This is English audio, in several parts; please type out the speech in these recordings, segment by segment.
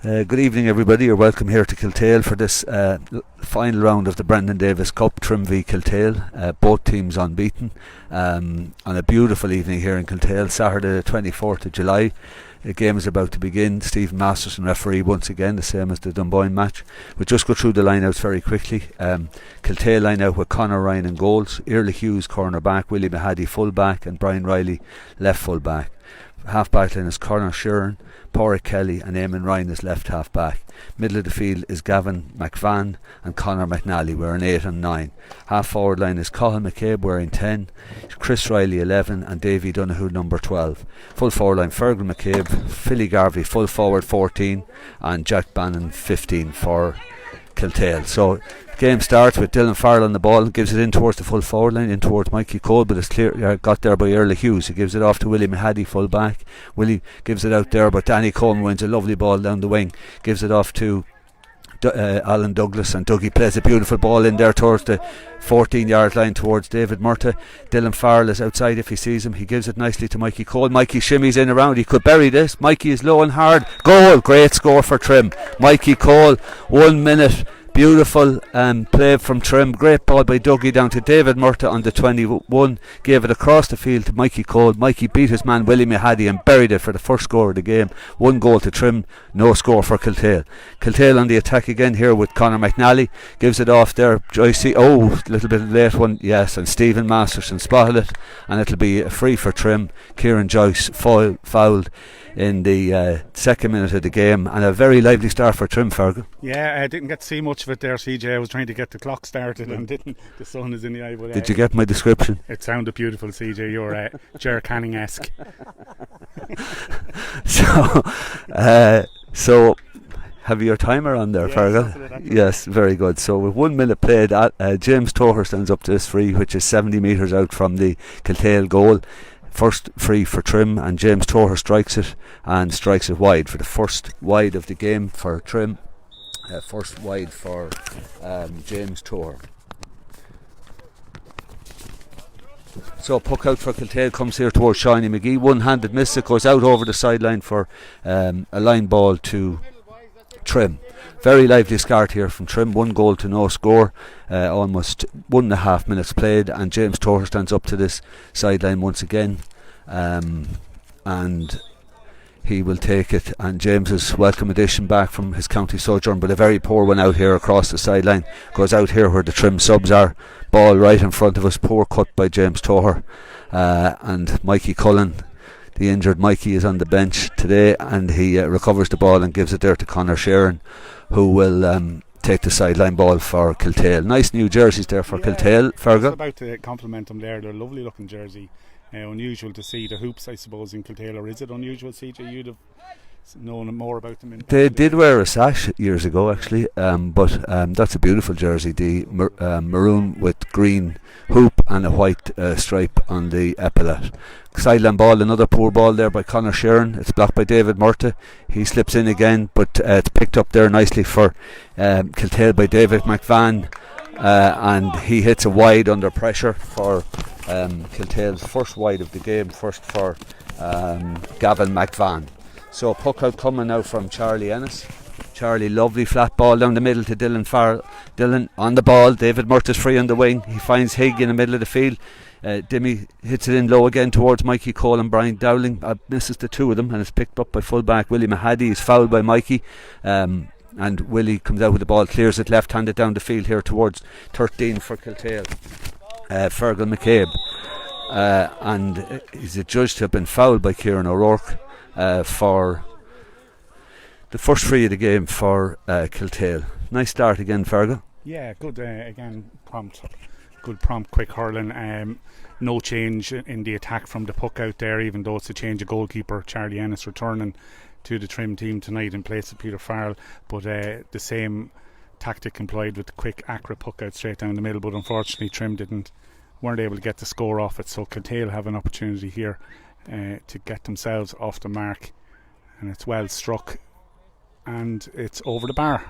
Good evening, everybody. You're welcome here to Kiltale for this final round of the Brendan Davis Cup, Trim v Kiltale. Both teams unbeaten. On a beautiful evening here in Kiltale, Saturday the 24th of July. The game is about to begin. Stephen Masterson referee once again, the same as the Dunboyne match. We'll just go through the lineouts very quickly. Kiltale line out with Conor Ryan in goals, Early Hughes corner back, Willie Mahady full back, and Brian Riley left full back. Half back line is Conor Sheeran, Pádraig Kelly and Eamon Ryan is left half back. Middle of the field is Gavin McVan and Conor McNally wearing 8 and 9. Half forward line is Cathal McCabe wearing 10, Chris Riley 11 and Davy Donoghue number 12. Full forward line Fergal McCabe, Philly Garvey full forward 14 and Jack Bannon 15 for Kiltale. So game starts with Dylan Farrell on the ball, gives it in towards the full forward line, in towards Mikey Cole, but it's clear got there by Early Hughes. He gives it off to Willie Mahady full back. Willie gives it out there, but Danny Coleman wins a lovely ball down the wing, gives it off to Alan Douglas, and Dougie plays a beautiful ball in there towards the 14-yard line towards David Murtagh. Dylan Farrell is outside if he sees him. He gives it nicely to Mikey Cole. Mikey shimmies in around. He could bury this. Mikey is low and hard. Goal. Great score for Trim. Mikey Cole, 1 minute. Beautiful play from Trim. Great ball by Dougie down to David Murtagh on the 21. Gave it across the field to Mikey Cole. Mikey beat his man Willie Mahady and buried it for the first score of the game. 1 goal to Trim, no score for Kiltale. Kiltale on the attack again here with Conor McNally. Gives it off there. Joycey, a little bit late one, yes, and Stephen Masterson spotted it, and it'll be a free for Trim. Kieran Joyce fouled in the second minute of the game, and a very lively start for Trim, Fergal. Yeah, I didn't get to see much of it there, CJ. I was trying to get the clock started and didn't. The sun is in the eye. But, did you get my description? It sounded beautiful, CJ. You're Ger Canning-esque. So have you your timer on there, Fergal? Yes, very good. So with 1 minute played, James Toher stands up to this free, which is 70 metres out from the Kiltale goal. First free for Trim, and James Toher strikes it wide for the first wide of the game for Trim. First wide for James Toher. So puck out for Kiltale comes here towards Shawnee McGee. One-handed miss. It goes out over the sideline for a line ball to Trim. Very lively start here from Trim. 1 goal to no score. Almost 1.5 minutes played, and James Toher stands up to this sideline once again, and he will take it. And James's welcome addition back from his county sojourn, but a very poor one out here across the sideline. Goes out here where the Trim subs are. Ball right in front of us. Poor cut by James Toher, and Mikey Cullen, the injured Mikey, is on the bench today, and he recovers the ball and gives it there to Conor Sheeran, who will take the sideline ball for Kiltale. Nice new jerseys there for Kiltale, Fergal. I was about to compliment them there. They're a lovely looking jersey. Unusual to see the hoops, I suppose, in Kiltale. Or is it unusual, CJ? You'd have known more about them. They did wear a sash years ago, actually, but that's a beautiful jersey. The maroon with green hoop and a white stripe on the epaulette. Sideline ball, another poor ball there by Conor Sheeran. It's blocked by David Murtagh. He slips in again, but it's picked up there nicely for Kiltale by David McVan, and he hits a wide under pressure for Kiltale's first wide of the game, first for Gavin McVan. So puck out coming now from Charlie Ennis. Charlie, lovely flat ball down the middle to Dylan Farrell. Dylan on the ball. David Murtagh's free on the wing. He finds Higg in the middle of the field. Dimmy hits it in low again towards Mikey Cole and Brian Dowling. Misses the two of them, and it's picked up by fullback Willie Mahady. He's fouled by Mikey, and Willie comes out with the ball, clears it left-handed down the field here towards 13 for Kiltale. Fergal McCabe, and he's adjudged to have been fouled by Kieran O'Rourke for the first free of the game for Kiltale. Nice start again, Fergal. Yeah, good again, prompt, quick hurling. No change in the attack from the puck out there, even though it's a change of goalkeeper. Charlie Ennis returning to the Trim team tonight in place of Peter Farrell, but the same tactic employed with the quick, accurate puck out straight down the middle. But unfortunately, Trim weren't able to get the score off it. So Kiltale have an opportunity here to get themselves off the mark, and it's well struck, and it's over the bar.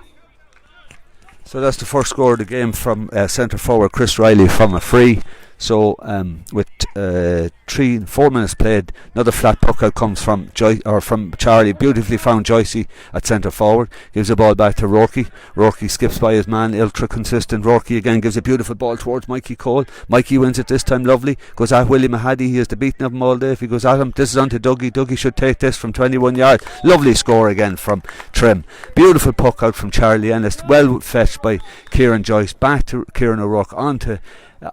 So that's the first score of the game from centre forward Chris Riley from a free. So with 4 minutes played, another flat puck out comes from from Charlie. Beautifully found Joycey at centre forward. Gives the ball back to Rourke. Rourke skips by his man, ultra consistent. Rourke again gives a beautiful ball towards Mikey Cole. Mikey wins it this time, lovely. Goes at Willie Mahady. He has the beating of him all day. If he goes at him, this is on to Dougie. Dougie should take this from 21 yards. Lovely score again from Trim. Beautiful puck out from Charlie Ennis. Well fetched by Kieran Joyce. Back to Kieran O'Rourke. On to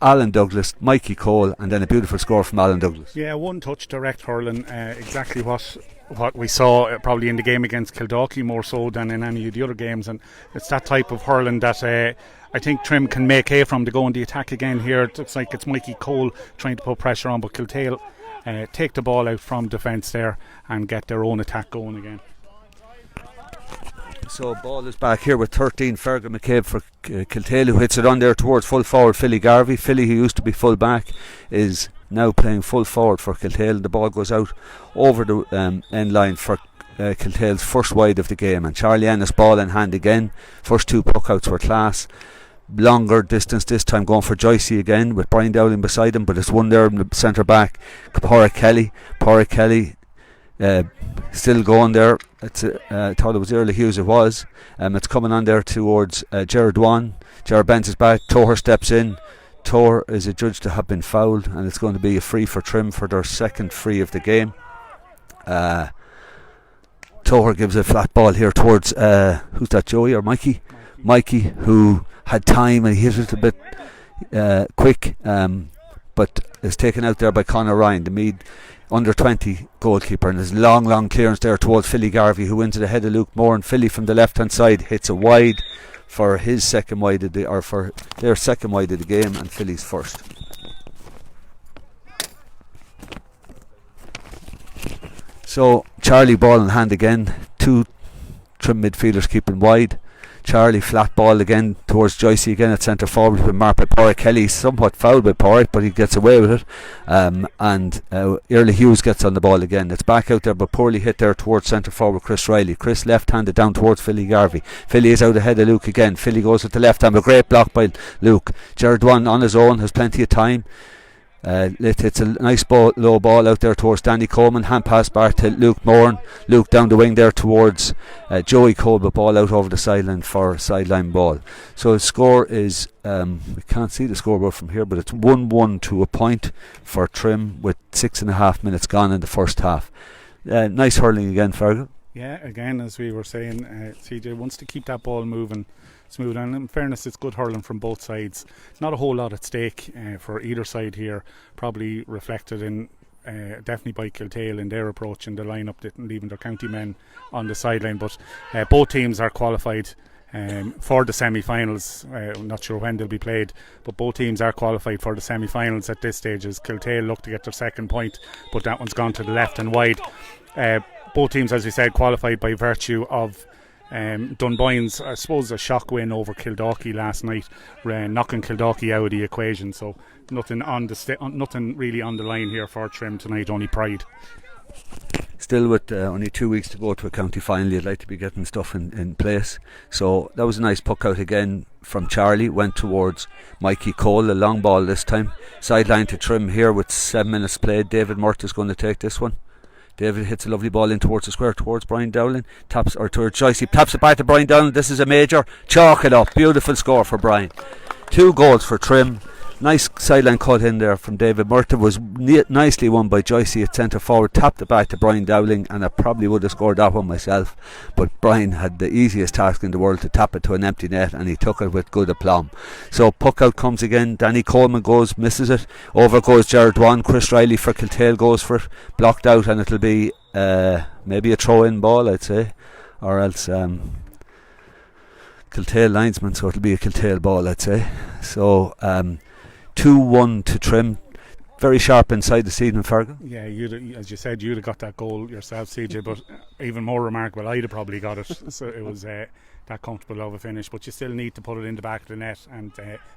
Alan Douglas, Mikey Cole, and then a beautiful score from Alan Douglas. Yeah, one touch direct hurling, exactly what we saw probably in the game against Kildare, more so than in any of the other games, and it's that type of hurling that I think Trim can make hay from to go on the attack again here. It looks like it's Mikey Cole trying to put pressure on, but Kiltale take the ball out from defence there and get their own attack going again. So ball is back here with 13. Fergal McCabe for Kiltale, who hits it on there towards full forward Philly Garvey. Philly, who used to be full back, is now playing full forward for Kiltale. The ball goes out over the end line for Kiltale's first wide of the game, and Charlie Ennis ball in hand again. First two puckouts were class. Longer distance this time going for Joycey again with Brian Dowling beside him, but it's one there in the centre back. Porrick Kelly still going there. I thought it was Early Hughes. It was. It's coming on there towards Jared Wan. Jared bends his back. Toher steps in. Toher is adjudged to have been fouled, and it's going to be a free for Trim for their second free of the game. Toher gives a flat ball here towards who's that, Joey or Mikey? Mikey, who had time and he hit it a bit quick, but is taken out there by Conor Ryan, the Meath under 20 goalkeeper, and there's long clearance there towards Philly Garvey, who wins it ahead of Luke Moore, and Philly from the left hand side hits a wide for his second wide of for their second wide of the game, and Philly's first. So Charlie ball in hand again, two Trim midfielders keeping wide. Charlie flat ball again towards Joycey again at centre forward, with marked by Porrick Kelly, somewhat fouled by Porrick, but he gets away with it, and Early Hughes gets on the ball again. It's back out there but poorly hit there towards centre forward Chris Riley. Chris left handed down towards Philly Garvey. Philly is out ahead of Luke again. Philly goes with the left hand, a great block by Luke. Jared Wan on his own has plenty of time. It's a nice low ball out there towards Danny Coleman. Hand pass back to Luke Moran. Luke down the wing there towards Joey Cole, but ball out over the sideline for a sideline ball. So the score is we can't see the scoreboard from here, but it's 1-1 to a point for Trim with 6.5 minutes gone in the first half. Nice hurling again, Fergal. Yeah, again, as we were saying, CJ wants to keep that ball moving smooth, and in fairness it's good hurling from both sides. Not a whole lot at stake for either side here, probably reflected in definitely by Kiltale in their approach and the line-up, leaving their county men on the sideline, but both teams are qualified for the semi-finals. I'm not sure when they'll be played, but both teams are qualified for the semi-finals at this stage, as Kiltale look to get their second point, but that one's gone to the left and wide. Both teams, as we said, qualified by virtue of Dunboyne's, I suppose, a shock win over Kildare last night, knocking Kildare out of the equation. So nothing really on the line here for Trim tonight, only pride. Still with only 2 weeks to go to a county final, you'd like to be getting stuff in place. So that was a nice puck out again from Charlie, went towards Mikey Cole, a long ball this time, sideline to Trim here with 7 minutes played. David Murt is going to take this one. David hits a lovely ball in towards the square towards Brian Dowling, towards Joycey, taps it back to Brian Dowling. This is a major, chalk it up, beautiful score for Brian. 2 goals for Trim. Nice sideline cut in there from David Murta, was nicely won by Joycey at centre forward, tapped it back to Brian Dowling, and I probably would have scored that one myself, but Brian had the easiest task in the world to tap it to an empty net, and he took it with good aplomb. So puck out comes again. Danny Coleman goes, misses it, over goes Jared Wan. Chris Riley for Kiltale goes for it, blocked out, and it'll be maybe a throw in ball, I'd say, or else Kiltale linesman, so it'll be a Kiltale ball, I'd say. So 2-1 to Trim. Very sharp inside the season, Fergal. Yeah, as you said, you'd have got that goal yourself, CJ, but even more remarkable, I'd have probably got it. So it was that comfortable of a finish, but you still need to put it in the back of the net, and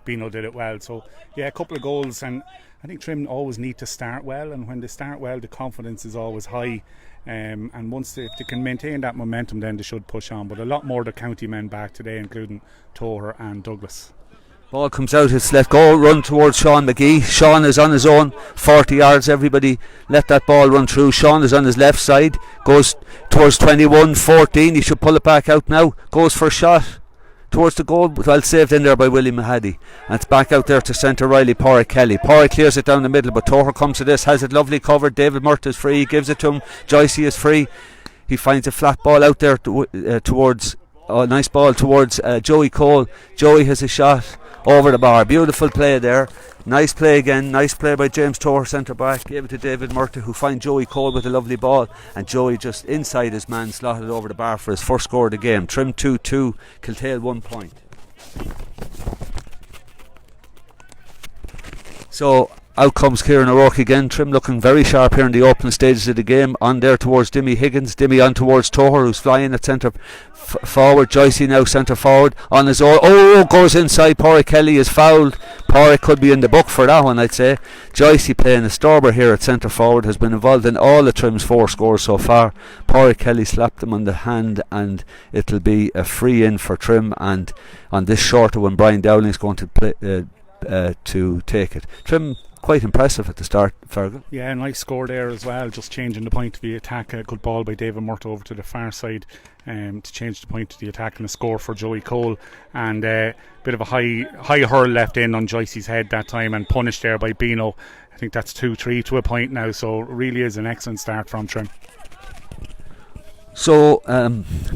Bino did it well. So yeah, a couple of goals, and I think Trim always need to start well, and when they start well, the confidence is always high. And once if they can maintain that momentum, then they should push on. But a lot more of the county men back today, including Toher and Douglas. Ball comes out, it's let go, run towards Sean McGee. Sean is on his own, 40 yards, everybody let that ball run through. Sean is on his left side, goes towards 21, 14, he should pull it back out now, goes for a shot towards the goal, well saved in there by Willie Mahady, and it's back out there to centre Riley. Pádraig Kelly clears it down the middle, but Toher comes to this, has it lovely covered. David Murta is free, gives it to him. Joycey is free, he finds a flat ball out there towards nice ball towards Joey Cole. Joey has a shot over the bar, beautiful play there, nice play again, nice play by James Toher, centre back, gave it to David Murta, who finds Joey Cole with a lovely ball, and Joey just inside his man slotted over the bar for his first score of the game. Trim 2-2, Kiltale 1 point. So out comes Kieran O'Rourke again. Trim looking very sharp here in the opening stages of the game. On there towards Dimmy Higgins. Dimmy on towards Toher, who's flying at centre forward. Joycey now centre forward on his own. Oh, goes inside. Pádraig Kelly is fouled. Pádraig could be in the book for that one, I'd say. Joycey playing a Storber here at centre forward has been involved in all of Trim's 4 scores so far. Pádraig Kelly slapped him on the hand, and it'll be a free in for Trim. And on this shorter one, Brian Dowling's going to play to take it. Trim quite impressive at the start, Fergal. Yeah, nice score there as well, just changing the point of the attack. A good ball by David Murta over to the far side to change the point of the attack, and a score for Joey Cole, and a bit of a high hurl left in on Joycey's head that time and punished there by Bino. I think that's 2-3 to a point now, so it really is an excellent start from Trim. So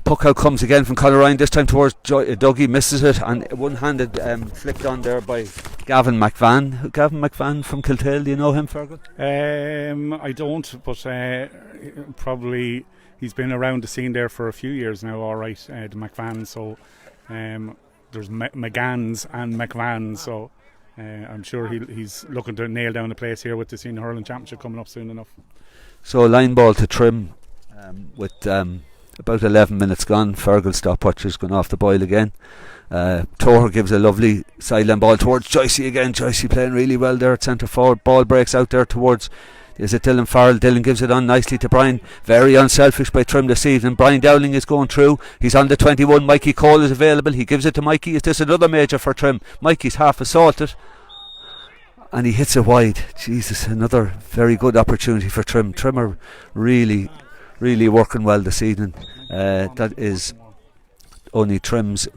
puck out comes again from Conor Ryan, this time towards Dougie, misses it, and one-handed flicked on there by Gavin McVan. Gavin McVan from Kiltale, do you know him, Fergal? I don't, but probably he's been around the scene there for a few years now, alright, the McVan, so there's McGanns and McVan, so I'm sure he's looking to nail down the place here with the Senior Hurling Championship coming up soon enough. So line ball to Trim with about 11 minutes gone. Fergal's stopwatch has gone off the boil again. Toher gives a lovely sideline ball towards Joycey again. Joycey playing really well there at centre forward. Ball breaks out there towards, is it Dylan Farrell? Dylan gives it on nicely to Brian. Very unselfish by Trim this evening. Brian Dowling is going through. He's on the 21. Mikey Cole is available. He gives it to Mikey. Is this another major for Trim? Mikey's half assaulted, and he hits it wide. Jesus, another very good opportunity for Trim. Trim are really working well this evening. That is only Trim's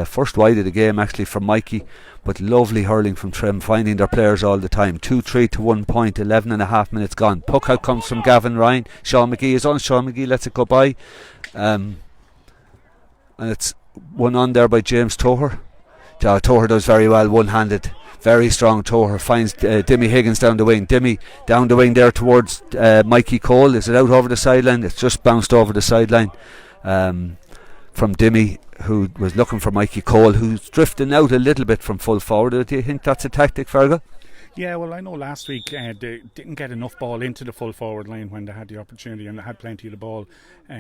first wide of the game actually from Mikey, but lovely hurling from Trim, finding their players all the time. 2-3 to 1 point, 11 and a half minutes gone. Puck out comes from Gavin Ryan. Sean McGee is on. Sean McGee lets it go by, and it's one on there by James Toher. Toher does very well, one-handed, very strong. Toher finds Dimmy Higgins down the wing. Dimmy down the wing there towards Mikey Cole. Is it out over the sideline? It's just bounced over the sideline from Dimmy, who was looking for Mikey Cole, who's drifting out a little bit from full forward. Do you think that's a tactic, Fergal? Yeah, well, I know last week they didn't get enough ball into the full forward line when they had the opportunity, and they had plenty of the ball,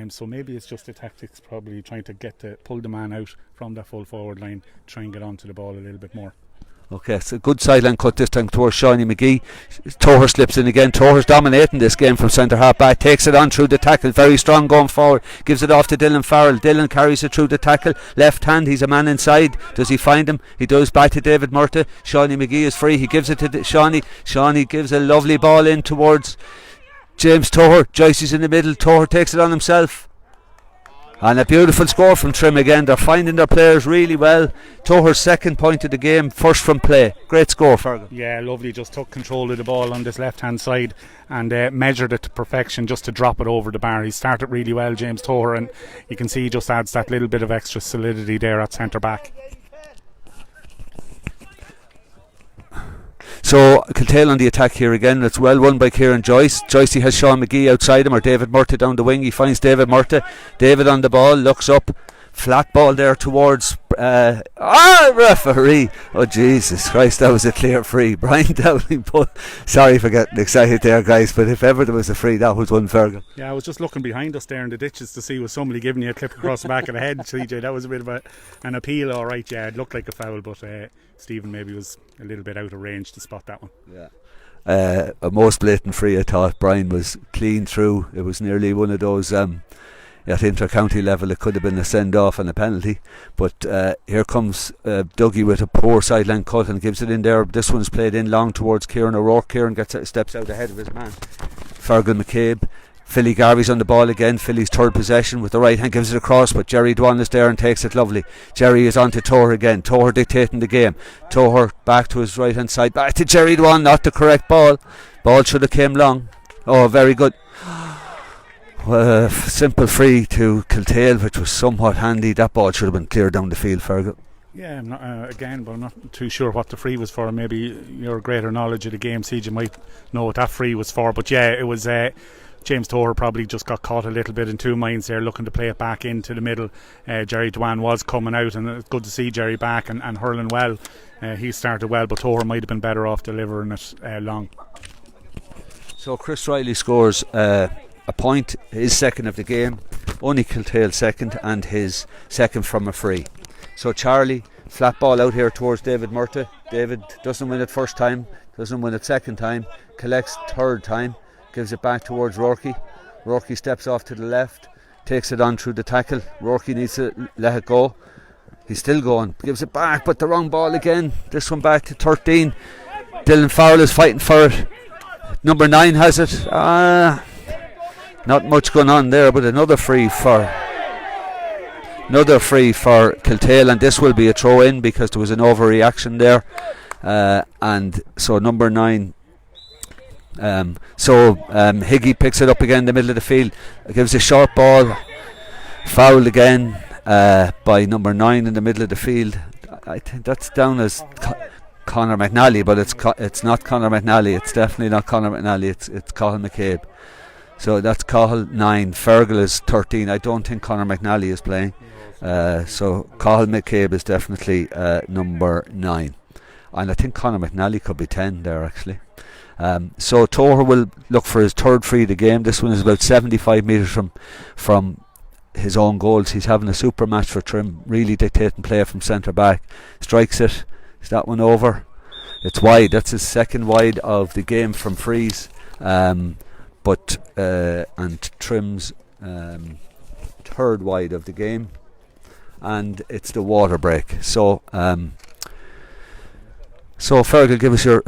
so maybe it's just the tactics, probably trying to pull the man out from that full forward line, try and get onto the ball a little bit more. Okay, it's a good sideline cut this time towards Shawnee McGee. Toher slips in again. Toher's dominating this game from centre half back, takes it on through the tackle, very strong going forward, gives it off to Dylan Farrell. Dylan carries it through the tackle, left hand, he's a man inside. Does he find him? He does. Back to David Murta. Shawnee McGee is free, he gives it to Shawnee. Shawnee gives a lovely ball in towards James Toher. Joycey's in the middle. Toher takes it on himself, and a beautiful score from Trim again. They're finding their players really well. Toher's second point of the game, first from play. Great score, Fergal. Yeah, lovely. Just took control of the ball on this left hand side and measured it to perfection just to drop it over the bar. He started really well, James Toher, and you can see he just adds that little bit of extra solidity there at centre back. So Kiltale on the attack here again. It's well won by Kieran Joyce. Joycey has Sean McGee outside him, or David Murta down the wing. He finds David Murta. David on the ball, looks up, flat ball there towards referee. Oh Jesus Christ, that was a clear free. Brian Dowling sorry for getting excited there, guys, but if ever there was a free, that was one, Fergal. Yeah, I was just looking behind us there in the ditches to see was somebody giving you a clip across the back of the head, CJ. That was a bit of an appeal, alright. Yeah, it looked like a foul, but Stephen maybe was a little bit out of range to spot that one. Yeah, a most blatant free. I thought Brian was clean through. It was nearly one of those at inter-county level it could have been a send-off and a penalty, but here comes Dougie with a poor sideline cut and gives it in there. This one's played in long towards Kieran O'Rourke. Kieran steps out ahead of his man Fergal McCabe. Philly Garvey's on the ball again. Philly's third possession with the right hand, gives it across, but Jerry Dwan is there and takes it lovely. Jerry is on to Toher again. Toher dictating the game. Toher back to his right hand side, back to Jerry Dwan. Not the correct ball. Ball should have came long. Oh, very good. Simple free to Kiltale, which was somewhat handy. That ball should have been cleared down the field, Fergal. Yeah, I'm not, again, but I'm not too sure what the free was for. Maybe your greater knowledge of the game, Siege, might know what that free was for. But yeah, it was James Toher probably just got caught a little bit in two minds there, looking to play it back into the middle. Jerry Dwan was coming out, and it's good to see Jerry back and hurling well. He started well, but Toher might have been better off delivering it long. So Chris Riley scores a point, his second of the game, only Kiltale second, and his second from a free. So Charlie, flat ball out here towards David Murta. David doesn't win it first time, doesn't win it second time, collects third time, gives it back towards Rourke. Rourke steps off to the left, takes it on through the tackle. Rourke needs to let it go. He's still going, gives it back, but the wrong ball again. This one back to 13. Dylan Farrell is fighting for it. Number 9 has it. Not much going on there, but another free for Kiltale, and this will be a throw in because there was an overreaction there, and so number 9. Higgy picks it up again in the middle of the field, gives a short ball, fouled again by number 9 in the middle of the field. I think that's down as Conor McNally, but it's not Conor McNally. It's definitely not Conor McNally. It's Cathal McCabe. So that's Cathal 9. Fergal is 13. I don't think Conor McNally is playing. So Cathal McCabe is definitely number 9, and I think Conor McNally could be 10 there actually. So Toher will look for his third free of the game. This one is about 75 metres from his own goals. He's having a super match for Trim, really dictating play from centre back. Strikes it. Is that one over? It's wide. That's his second wide of the game from frees. And Trim's third wide of the game, and it's the water break. So Fergal, give us your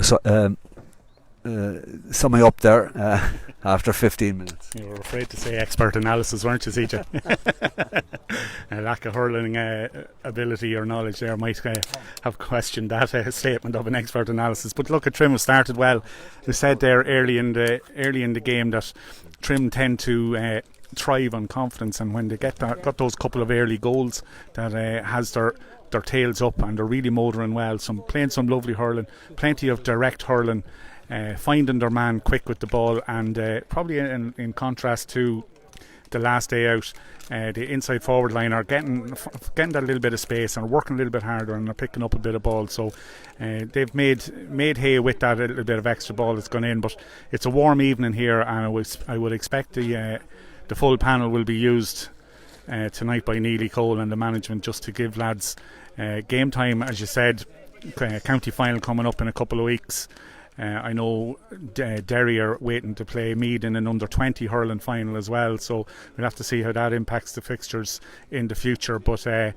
summing up there after 15 minutes. You were afraid to say expert analysis, weren't you, CJ? A lack of hurling ability or knowledge there might have questioned that statement of an expert analysis. But look, Trim has started well. We said there early in the game that Trim tend to thrive on confidence, and when they got those couple of early goals, that has their tails up, and they're really motoring well. Playing some lovely hurling, plenty of direct hurling. Finding their man quick with the ball, and probably in contrast to the last day out, the inside forward line are getting that little bit of space and working a little bit harder, and they're picking up a bit of ball. So they've made hay with that little bit of extra ball that's gone in. But it's a warm evening here, and I would expect the full panel will be used tonight by Neely Cole and the management, just to give lads game time. As you said, county final coming up in a couple of weeks. I know Derry are waiting to play Meath in an under-20 hurling final as well, so we'll have to see how that impacts the fixtures in the future. But as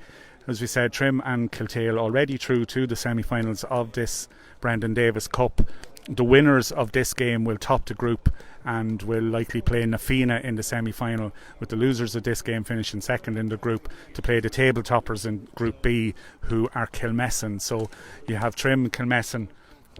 we said, Trim and Kiltale already through to the semi-finals of this Brendan Davis Cup. The winners of this game will top the group and will likely play Nafina in the semi-final, with the losers of this game finishing second in the group to play the table toppers in Group B, who are Kilmessan. So you have Trim, Kilmessan,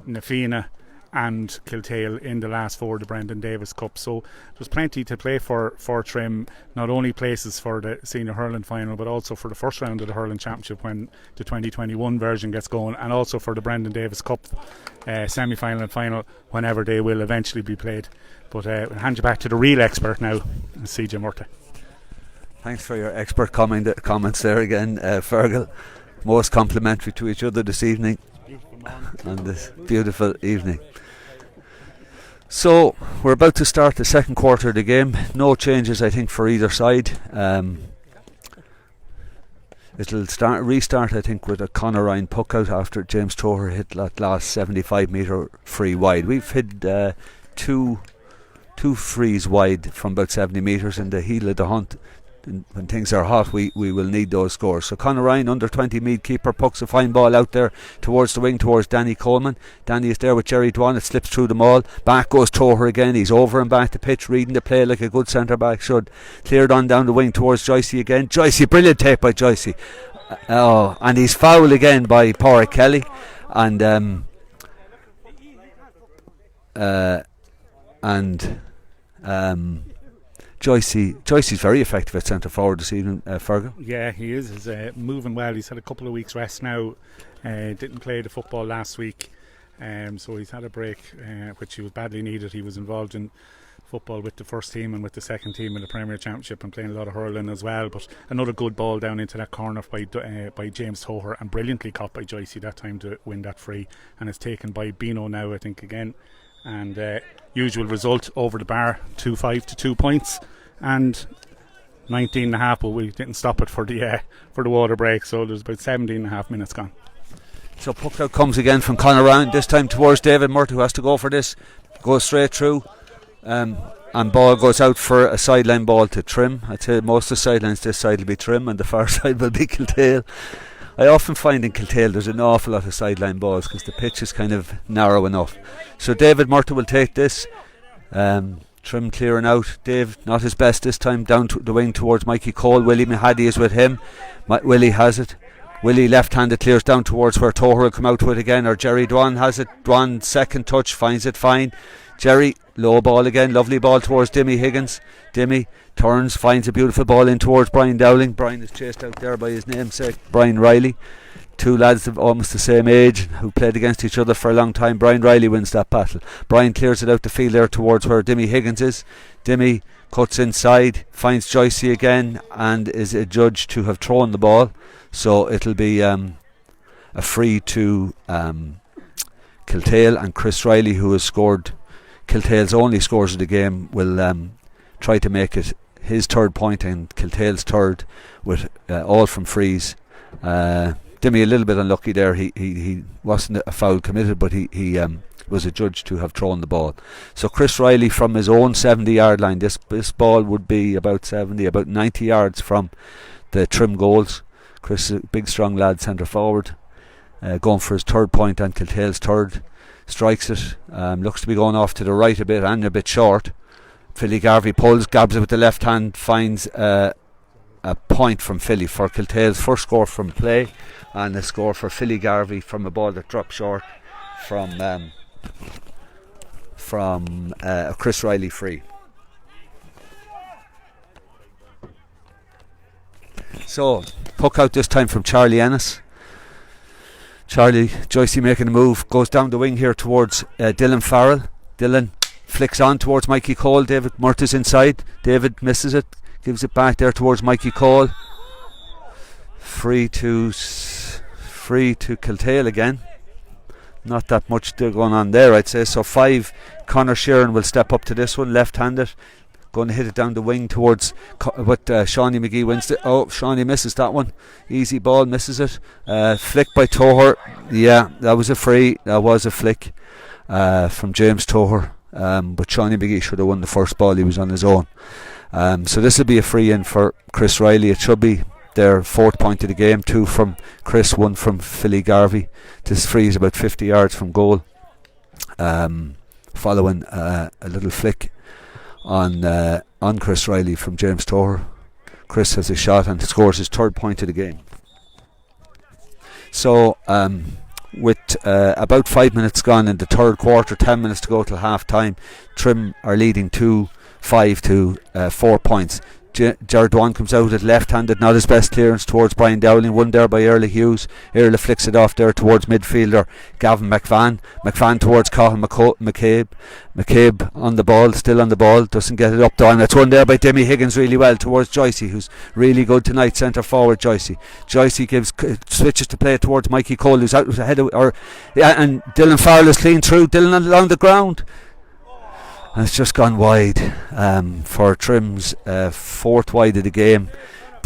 Nafina and Kiltale in the last four of the Brendan Davis Cup. So there's plenty to play for Trim, not only places for the senior hurling final, but also for the first round of the hurling championship when the 2021 version gets going, and also for the Brendan Davis Cup semi-final and final whenever they will eventually be played. But I'll hand you back to the real expert now, CJ Murta. Thanks for your expert comments there again, Fergal. Most complimentary to each other this evening on this beautiful evening. So we're about to start the second quarter of the game. No changes, I think, for either side. It'll restart, I think, with a Conor Ryan puck out after James Toher hit that last 75 metre free wide. We've hit two frees wide from about 70 metres in the heel of the hunt. when things are hot, we will need those scores. So Conor Ryan, under 20 Meath keeper, pucks a fine ball out there towards the wing, towards Danny Coleman. Danny is there with Jerry Dwan. It slips through them all. Back goes Toher again. He's over and back the pitch, reading the play like a good centre back should. Cleared on down the wing towards Joycey again. Joycey, brilliant take by Joycey. And he's fouled again by Pádraig Kelly. And Joycey's very effective at centre forward this evening, Fergal. Yeah, he is. He's moving well. He's had a couple of weeks rest now. Didn't play the football last week, so he's had a break, which he was badly needed. He was involved in football with the first team and with the second team in the Premier Championship and playing a lot of hurling as well. But another good ball down into that corner by James Toher, and brilliantly caught by Joycey that time to win that free. And it's taken by Bino now, I think, again. And usual result over the bar, 2-5 to 2 points, and 19.5, but we didn't stop it for the water break, so there's about 17.5 minutes gone. So puck out comes again from Conor Ryan, this time towards David Murty, who has to go for this. Goes straight through, and ball goes out for a sideline ball to Trim. I'd say most of the sidelines this side will be Trim and the far side will be Kiltale. I often find in Kiltale there's an awful lot of sideline balls because the pitch is kind of narrow enough. So David Murty will take this. Trim clearing out. Dave not his best this time, down to the wing towards Mikey Cole. Willie Mahady is with him. Willie has it. Willie left-handed clears down towards where Toher will come out to it again, or Jerry Dwan has it. Dwan second touch, finds it fine. Jerry, low ball again, lovely ball towards Dimmy Higgins. Dimmy turns, finds a beautiful ball in towards Brian Dowling. Brian is chased out there by his namesake, Brian Riley. Two lads of almost the same age who played against each other for a long time. Brian Riley wins that battle. Brian clears it out the field there towards where Dimmy Higgins is. Dimmy cuts inside, finds Joycey again, and is adjudged to have thrown the ball. So it'll be a free to Kiltale, and Chris Riley, who has scored Kiltale's only scores of the game, will try to make it his third point and Kiltale's third, with all from frees. Dimmy a little bit unlucky there. He wasn't a foul committed, but he was adjudged to have thrown the ball. So Chris Riley from his own 70-yard line. This ball would be about 90 yards from the Trim goals. Chris, a big strong lad, centre forward, going for his third point and Kiltale's third. Strikes it. Looks to be going off to the right a bit and a bit short. Philly Garvey pulls, grabs it with the left hand, finds a point from Philly for Kiltale's first score from play, and a score for Philly Garvey from a ball that dropped short from a Chris Riley free. So puck out this time from Charlie Ennis. Joycey making a move, goes down the wing here towards Dylan Farrell. Dylan flicks on towards Mikey Cole. David Murty's inside. David misses it, gives it back there towards Mikey Cole. Free to Kiltale again. Not that much going on there, I'd say. So 5, Conor Sheeran will step up to this one, left-handed. Going to hit it down the wing towards Shawnee McGee wins it. Oh, Shawnee misses that one. Easy ball, misses it. Flick by Toher. Yeah, that was a free. That was a flick from James Toher. But Shawnee McGee should have won the first ball. He was on his own. So this will be a free in for Chris Riley. It should be their fourth point of the game. 2 from Chris, 1 from Philly Garvey. This free is about 50 yards from goal. Following a little flick on Chris Riley from James Toher. Chris has a shot and scores his third point of the game. So with about 5 minutes gone in the third quarter, 10 minutes to go till half time, Trim are leading 2-5 to 4 points. Jared Dwan comes out at left-handed, not his best clearance towards Brian Dowling, won there by Erla Hughes. Erla flicks it off there towards midfielder Gavin McVan towards Cathal McCabe on the ball, still on the ball, doesn't get it up there, and it's won there by Dimmy Higgins really well towards Joycey, who's really good tonight, centre forward Joycey switches to play towards Mikey Cole, who's out ahead of, and Dylan Farrell is clean through. Dylan along the ground, and it's just gone wide for Trim's fourth wide of the game.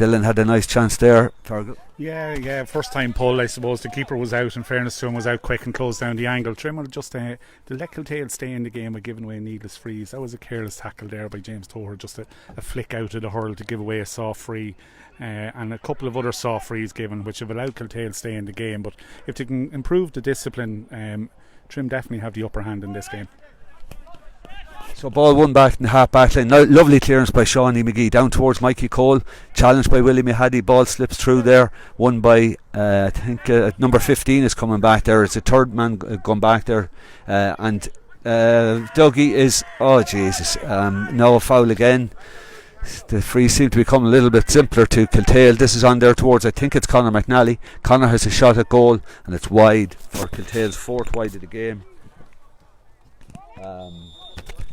Dylan had a nice chance there. Fergal. Yeah, first time pull, I suppose. The keeper was out, in fairness to him, was out quick and closed down the angle. Trimmer just to let Kiltale stay in the game by giving away needless frees. That was a careless tackle there by James Toher, just a flick out of the hurl to give away a soft free, and a couple of other soft frees given, which have allowed Kiltale to stay in the game. But if they can improve the discipline, Trim definitely have the upper hand in this game. So ball won back in the half back line. Now, lovely clearance by Shawnee McGee down towards Mikey Cole, challenged by Willie Mahady. Ball slips through there, won by I think number 15 is coming back there. It's a third man going back there, and Dougie is, oh Jesus, no foul again. The frees seem to become a little bit simpler to Kiltale. This is on there towards, I think it's Conor McNally. Conor has a shot at goal and it's wide for Kiltale's fourth wide of the game.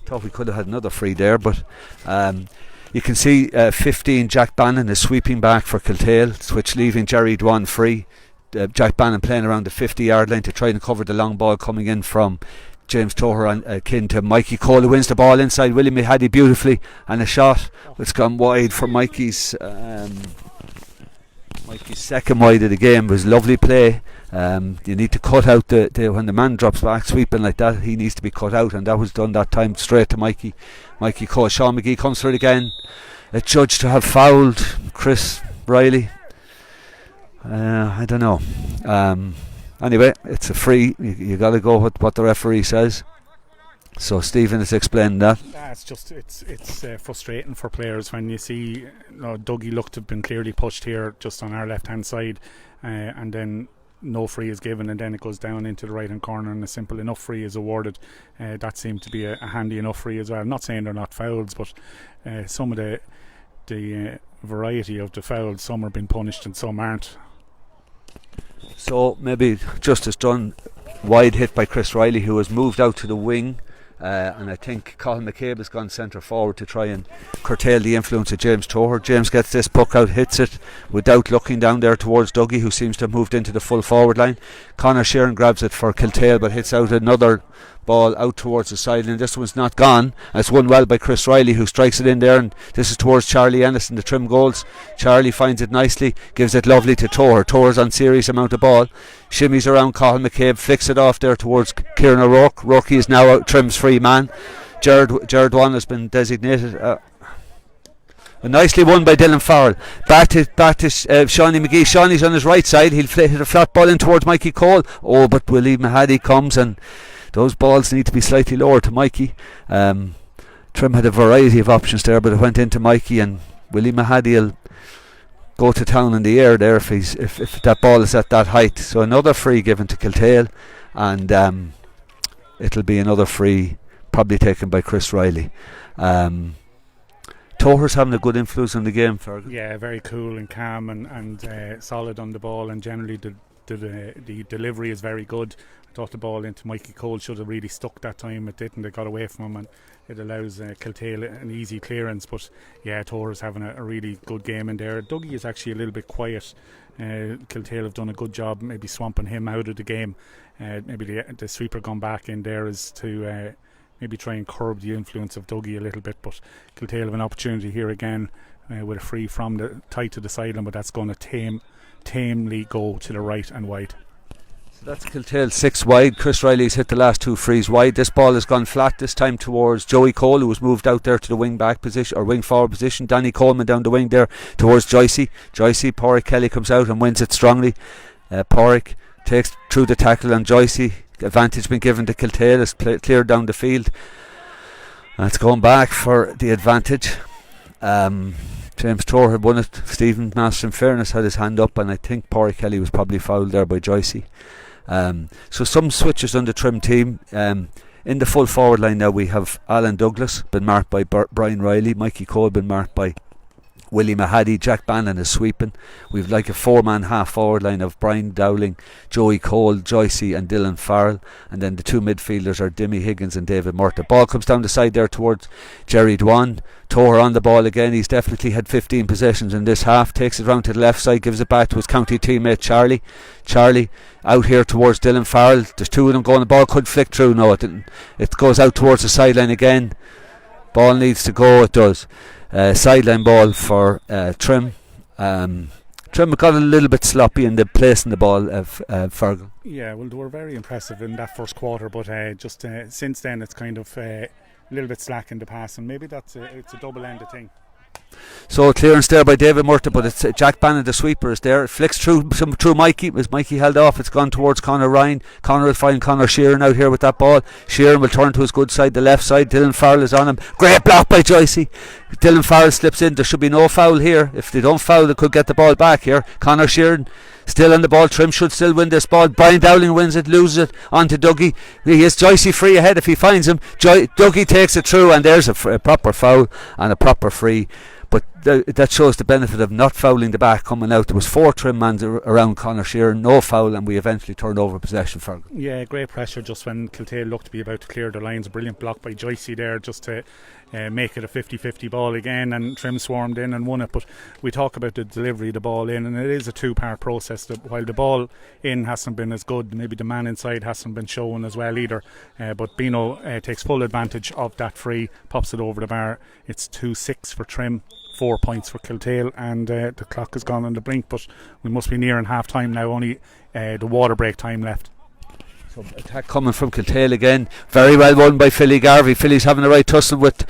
Thought we could have had another free there, but you can see 15 Jack Bannon is sweeping back for Kiltale, switch leaving Jerry Dwan free. Jack Bannon playing around the 50-yard line to try and cover the long ball coming in from James Toher and akin to Mikey Cole, who wins the ball inside. Willie Mahady beautifully, and a shot that's gone wide for Mikey's second wide of the game. It was lovely play. You need to cut out when the man drops back sweeping like that, he needs to be cut out, and that was done that time straight to Mikey Cole. Sean McGee comes for it again, adjudged to have fouled Chris Riley. I don't know. Anyway, it's a free. You got to go with what the referee says. So Stephen has explained that. It's frustrating for players when you see Dougie looked to have been clearly pushed here just on our left hand side, and then no free is given, and then it goes down into the right hand corner and a simple enough free is awarded. That seemed to be a handy enough free as well. I'm not saying they're not fouls, but some of the variety of the fouls, some are being punished and some aren't. So maybe justice done. Wide hit by Chris Riley, who has moved out to the wing, and I think Colin McCabe has gone centre forward to try and curtail the influence of James Toher. James gets this puck out, hits it without looking down there towards Dougie, who seems to have moved into the full forward line. Conor Sheeran grabs it for Kiltale, but hits out another ball out towards the sideline. This one's not gone. It's won well by Chris Riley, who strikes it in there, and this is towards Charlie Ennis in the trim goals. Charlie finds it nicely, gives it lovely to Toher. Toher's on serious amount of ball, shimmies around Cathal McCabe, flicks it off there towards Kieran O'Rourke. Rourke is now out, Trim's free man. Jared Wan has been designated. Nicely won by Dylan Farrell. Back to Shawnee McGee. Shawnee's on his right side. He'll hit a flat ball in towards Mikey Cole. Oh, but Willie Mahady comes, and those balls need to be slightly lower to Mikey. Trim had a variety of options there, but it went into Mikey, and Willie Mahady will go to town in the air there if that ball is at that height. So another free given to Kiltale, and it'll be another free probably taken by Chris Riley. Toher's having a good influence on the game, Fergus. Yeah, very cool and calm and solid on the ball, and generally the delivery is very good. I thought the ball into Mikey Cole should have really stuck that time. It didn't. It got away from him, and it allows Kiltale an easy clearance. But yeah, Toher's having a really good game in there. Dougie is actually a little bit quiet. Kiltale have done a good job maybe swamping him out of the game. Maybe the sweeper gone back in there is to maybe try and curb the influence of Dougie a little bit. But Kiltale have an opportunity here again with a free from the tight to the sideline, but that's going to tamely go to the right and wide. So that's Kiltale 6 wide. Chris Riley's hit the last two frees wide. This ball has gone flat this time towards Joey Cole, who was moved out there to the wing back position or wing forward position. Danny Coleman down the wing there towards Joycey. Porrick Kelly comes out and wins it strongly. Porrick takes through the tackle on Joycey. Advantage been given to Kiltale. It's cleared down the field, and it's going back for the advantage. James Toher had won it. Stephen Master, in fairness, had his hand up, and I think Porrick Kelly was probably fouled there by Joycey. So some switches on the Trim team. In the full forward line now we have Alan Douglas, been marked by Brian Riley. Mikey Cole been marked by Willie Mahady. Jack Bannon is sweeping. We've like a 4-man half forward line of Brian Dowling, Joey Cole, Joycey and Dylan Farrell, and then the two midfielders are Dimmy Higgins and David Murta. Ball comes down the side there towards Jerry Dwan. Toher on the ball again. He's definitely had 15 possessions in this half. Takes it round to the left side, gives it back to his county teammate Charlie out here towards Dylan Farrell. There's two of them going. The ball could flick through. No, it didn't. It goes out towards the sideline again. Ball needs to go. It does. Sideline ball for Trim, Trim got a little bit sloppy in the placing the ball of Fergal. Yeah, well, they were very impressive in that first quarter, but just since then it's kind of a little bit slack in the pass, and maybe it's a double-ended thing. So clearance there by David Murta, but it's Jack Bannon, the sweeper, is there. It flicks through Mikey. As Mikey held off, it's gone towards Conor Ryan. Conor will find Conor Sheeran out here with that ball. Sheeran will turn to his good side, the left side. Dylan Farrell is on him. Great block by Joycey. Dylan Farrell slips in. There should be no foul here. If they don't foul, they could get the ball back here. Conor Sheeran still on the ball. Trim should still win this ball. Brian Dowling wins it, loses it onto Dougie. He is Joycey free ahead if he finds him. Dougie takes it through, and there's a proper foul and a proper free. But that shows the benefit of not fouling the back coming out. There was 4 Trim men around Conor Sheeran, no foul, and we eventually turned over possession for him. Yeah, great pressure just when Kiltale looked to be about to clear their lines. A brilliant block by Joycey there just to make it a 50-50 ball again, and Trim swarmed in and won it. But we talk about the delivery of the ball in, and it is a 2-part process. While the ball in hasn't been as good, maybe the man inside hasn't been shown as well either, but Bino takes full advantage of that free, pops it over the bar. It's 2-6 for Trim, 4 points for Kiltale, and the clock has gone on the brink, but we must be nearing half time now. Only the water break time left. So attack coming from Kiltale again. Very well won by Philly Garvey. Philly's having the right tussle with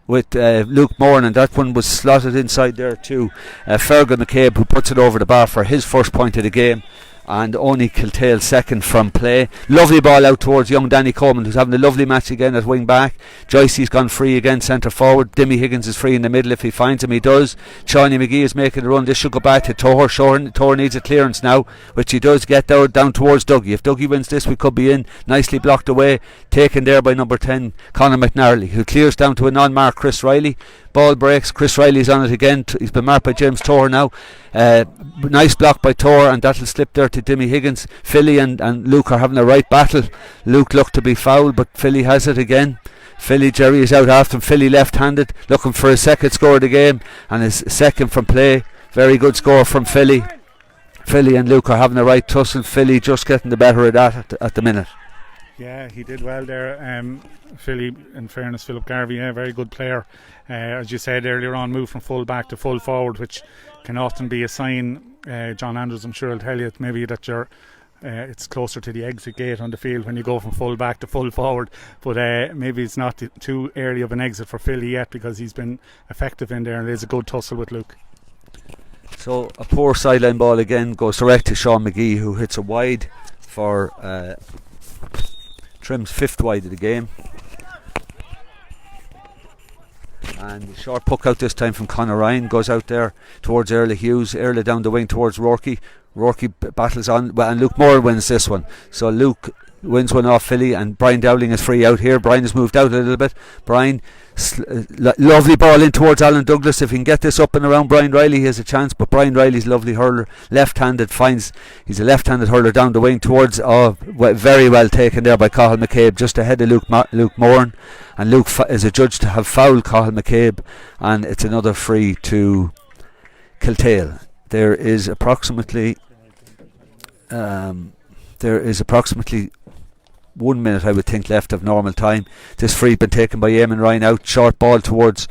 Luke Moran, and that one was slotted inside there too. Fergal McCabe, who puts it over the bar for his first point of the game, and only Kiltale second from play. Lovely ball out towards young Danny Coleman, who's having a lovely match again at wing back. Joycey's gone free again, centre forward. Dimmy Higgins is free in the middle if he finds him. He does. Shawnee McGee is making a run. This should go back to Tor. Tor needs a clearance now, which he does get down towards Dougie. If Dougie wins this, we could be in. Nicely blocked away, taken there by number 10 Conor McNarley, who clears down to a non-mark Chris Riley. Ball breaks. Chris Riley's on it again. He's been marked by James Tor now. Nice block by Tor, and that'll slip there to Dimmy Higgins. Philly and Luke are having a right battle. Luke looked to be fouled, but Philly has it again. Jerry is out after him. Philly left-handed, looking for his second score of the game, and his second from play. Very good score from Philly. Philly and Luke are having a right tussle. Philly just getting the better of that at the minute. Yeah, he did well there. Philly, in fairness, Philip Garvey, very good player. As you said earlier on, moved from full back to full forward, which can often be a sign. John Andrews, I'm sure, will tell you maybe that it's closer to the exit gate on the field when you go from full back to full forward. But maybe it's not too early of an exit for Philly yet, because he's been effective in there, and there's a good tussle with Luke. So a poor sideline ball again goes direct to Sean McGee, who hits a wide for Trim's 5th wide of the game. And the short puck out this time from Conor Ryan goes out there towards Erla Hughes. Erla down the wing towards Rourke. Rourke battles on, and Luke Moore wins this one. So Luke wins one off Philly, and Brian Dowling is free out here. Brian has moved out a little bit. Brian, lovely ball in towards Alan Douglas. If he can get this up and around Brian Riley, he has a chance, but Brian Riley's lovely hurler, left-handed, he's a left-handed hurler down the wing towards, very well taken there by Cathal McCabe, just ahead of Luke Moran, and Luke is adjudged to have fouled Cathal McCabe, and it's another free to Kiltale. There is approximately 1 minute, I would think, left of normal time. This free been taken by Eamon Ryan out. Short ball towards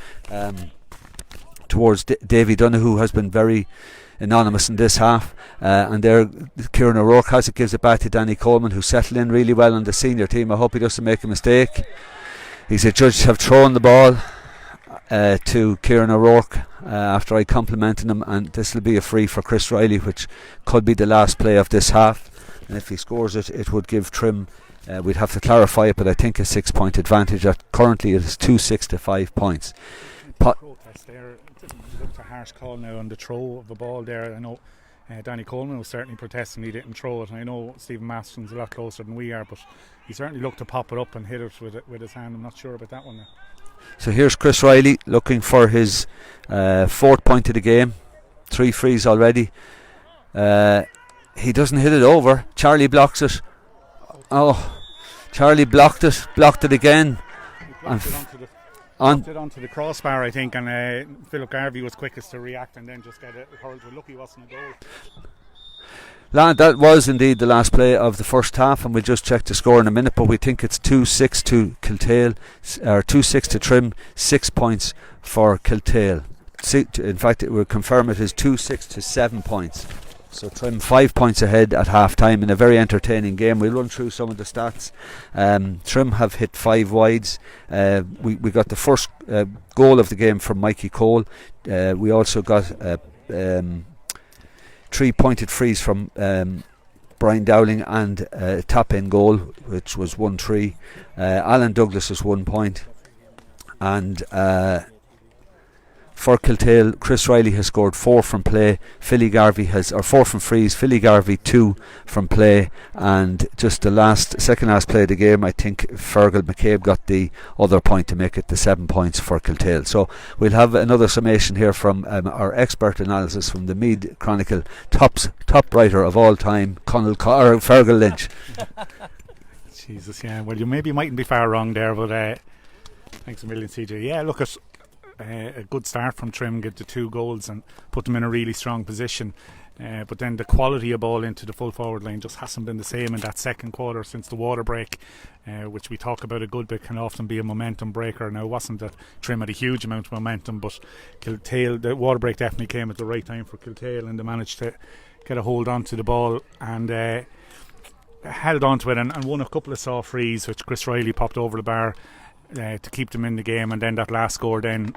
Davy Donoghue, who has been very anonymous in this half. And there, Kieran O'Rourke has it, gives it back to Danny Coleman, who settled in really well on the senior team. I hope he doesn't make a mistake. He's adjudged to have thrown the ball to Kieran O'Rourke after I complimented him, and this will be a free for Chris Riley, which could be the last play of this half. And if he scores it, it would give Trim, we'd have to clarify it, but I think a 6-point advantage. Currently it is 2-6 to 5 points. Protest there. It looked a harsh call now on the throw of the ball there. I know Danny Coleman was certainly protesting he didn't throw it. I know Stephen Masterson's a lot closer than we are, but he certainly looked to pop it up and hit it with his hand. I'm not sure about that one now. So here's Chris Riley looking for his 4th point of the game. 3 frees already. He doesn't hit it over. Charlie blocks it. Charlie blocked it again. Blocked it onto the crossbar, I think, and Philip Garvey was quickest to react and then just get it hurled. We're lucky it wasn't a goal. That was indeed the last play of the first half, and we'll just check the score in a minute, but we think it's 2-6 to Kiltale, or 2-6 to Trim, 6 points for Kiltale. in fact, it will confirm it is 2-6 to 7 points. So Trim 5 points ahead at half time in a very entertaining game. We'll run through some of the stats. Trim have hit 5 wides. We got the first goal of the game from Mikey Cole. We also got 3 pointed frees from Brian Dowling and a tap-in goal, which was 1-3. Alan Douglas is 1 point. And for Kiltale, Chris Riley has scored 4 from play. 4 from frees. Philly Garvey 2 from play. And just the second last play of the game, I think Fergal McCabe got the other point to make it the 7 points for Kiltale. So we'll have another summation here from our expert analysis from the Meath Chronicle, top writer of all time, Fergal Lynch. Jesus, yeah. Well, you maybe mightn't be far wrong there, but thanks a million, CJ. Yeah, look at a good start from Trim, get the 2 goals and put them in a really strong position. But then the quality of ball into the full forward line just hasn't been the same in that second quarter since the water break, which we talk about a good bit, can often be a momentum breaker. Now, it wasn't that Trim had a huge amount of momentum, but Kiltale, the water break definitely came at the right time for Kiltale, and they managed to get a hold on to the ball and held on to it and won a couple of soft frees, which Chris Riley popped over the bar to keep them in the game. And then that last score then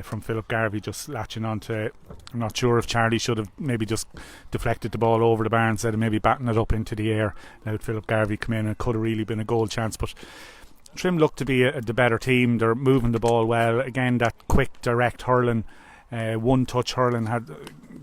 from Philip Garvey just latching on to, I'm not sure if Charlie should have maybe just deflected the ball over the bar instead of maybe batting it up into the air. Now Philip Garvey come in and it could have really been a goal chance, but Trim looked to be the better team. They're moving the ball well. Again, that quick direct hurling, one touch hurling,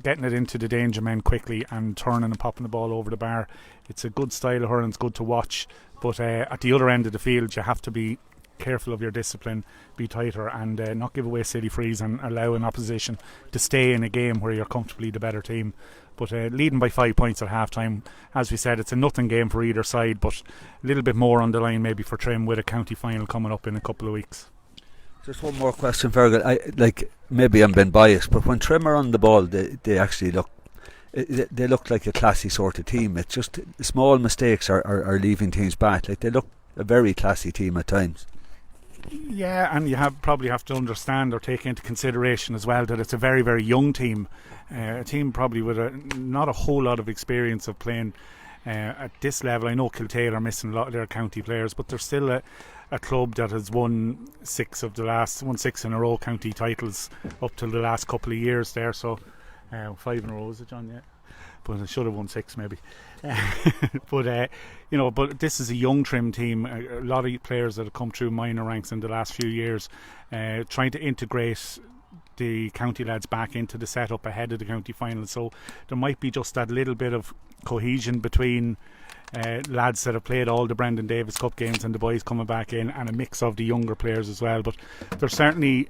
getting it into the danger men quickly and turning and popping the ball over the bar. It's a good style of hurling, it's good to watch, but at the other end of the field you have to be careful of your discipline, be tighter and not give away silly frees and allow an opposition to stay in a game where you're comfortably the better team. But leading by 5 points at half time, as we said, it's a nothing game for either side, but a little bit more on the line maybe for Trim with a county final coming up in a couple of weeks. Just one more question, Fergal. Maybe I'm being biased, but when Trim are on the ball, they actually look like a classy sort of team. It's just small mistakes are leaving teams back. Like, they look a very classy team at times. Yeah, and you probably have to understand or take into consideration as well that it's a very, very young team, a team probably with not a whole lot of experience of playing at this level. I know Kiltale are missing a lot of their county players, but they're still a club that has won 6 in a row county titles up till the last couple of years there. So 5 in a row, is it, John? Yeah, but I should have won 6 maybe. But this is a young Trim team, a lot of players that have come through minor ranks in the last few years, trying to integrate the county lads back into the setup ahead of the county final. So there might be just that little bit of cohesion between lads that have played all the Brendan Davis Cup games and the boys coming back in, and a mix of the younger players as well. But there's certainly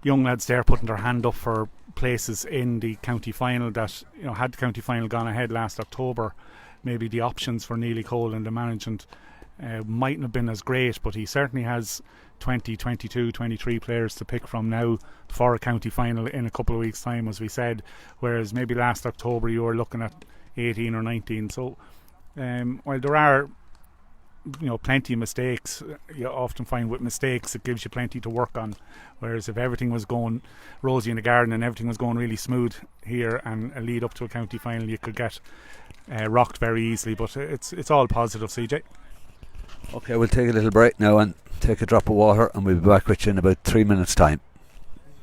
young lads there putting their hand up for places in the county final that, had the county final gone ahead last October, maybe the options for Neely Cole and the management mightn't have been as great, but he certainly has 20, 22, 23 players to pick from now for a county final in a couple of weeks' time, as we said, whereas maybe last October you were looking at 18 or 19. So while there are plenty of mistakes, you often find with mistakes it gives you plenty to work on, whereas if everything was going rosy in the garden and everything was going really smooth here and a lead up to a county final, you could get rocked very easily. But it's all positive, CJ. Okay, we'll take a little break now and take a drop of water, and we'll be back with you in about 3 minutes time.